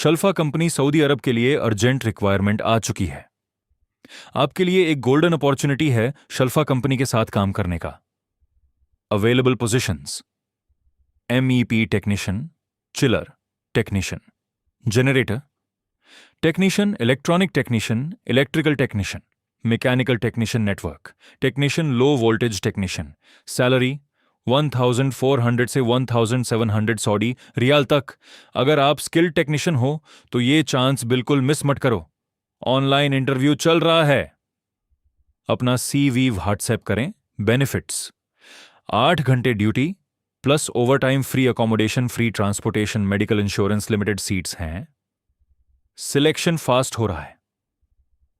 शल्फा company Saudi अरब के लिए urgent requirement आ चुकी है। आपके लिए एक गोल्डन अपॉर्चुनिटी है शल्फा कंपनी के साथ काम करने का। Available positions: MEP technician, chiller technician, generator technician, electronic technician, electrical technician, mechanical technician network technician, low voltage technician. Salary 1400 से 1700 सऊदी रियाल तक। अगर आप स्किल्ड टेक्नीशियन हो तो ये चांस बिल्कुल मिस मत करो। ऑनलाइन इंटरव्यू चल रहा है। अपना CV व्हाट्सएप करें। बेनिफिट्स: 8 घंटे duty plus overtime, free accommodation, free transportation, medical insurance, limited seats हैं। सिलेक्शन फास्ट हो रहा है।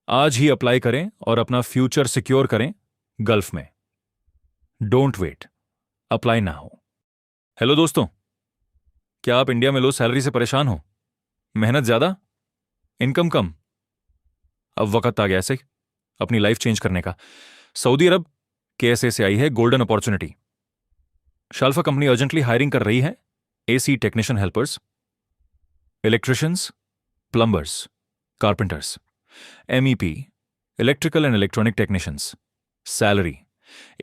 आज ही अप्लाई करें और अपना फ्यूचर सिक्योर करें गल्फ में। डोंट वेट, अप्लाई ना हो। हेलो दोस्तों, क्या आप इंडिया में लो सैलरी से परेशान हो? मेहनत ज्यादा, इनकम कम। अब वक्त आ गया ऐसे अपनी लाइफ चेंज करने का। सऊदी अरब KSA से आई है गोल्डन अपॉर्चुनिटी। शल्फा कंपनी अर्जेंटली हायरिंग कर रही है AC technician helpers, electricians, plumbers, carpenters, MEP, electrical and electronic technicians. Salary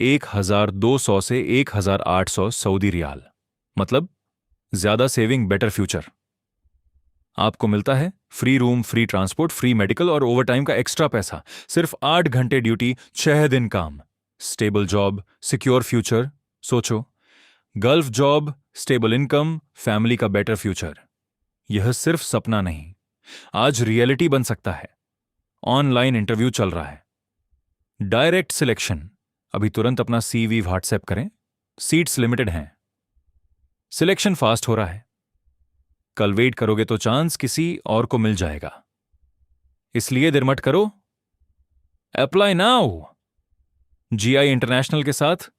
1200 से 1800 सऊदी रियाल, मतलब ज्यादा सेविंग, बेटर फ्यूचर। आपको मिलता है free room, free transport, free medical और ओवरटाइम का एक्स्ट्रा पैसा। सिर्फ 8 घंटे ड्यूटी, 6 दिन काम। Stable job, secure future. सोचो, Gulf job, stable income, family का बेटर फ्यूचर। यह सिर्फ सपना नहीं, आज रियलिटी बन सकता है। ऑनलाइन इंटरव्यू चल रहा है। Direct selection. अभी तुरंत अपना CV व्हाट्सएप करें। सीट्स लिमिटेड हैं। सिलेक्शन फास्ट हो रहा है। कल वेट करोगे तो चांस किसी और को मिल जाएगा, इसलिए देर मत करो। Apply now. GI इंटरनेशनल के साथ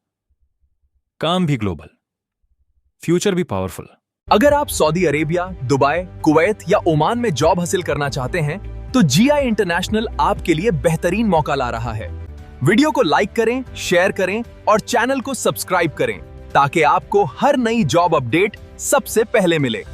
काम भी ग्लोबल, फ्यूचर भी पावरफुल। अगर आप सऊदी अरेबिया, दुबई, कुवैत या ओमान में जॉब हासिल करना चाहते हैं तो GI इंटरनेशनल आपके लिए बेहतरीन मौका ला रहा है। वीडियो को लाइक करें, शेयर करें और चैनल को सब्सक्राइब करें ताकि आपको हर नई जॉब अपडेट सबसे पहले मिले।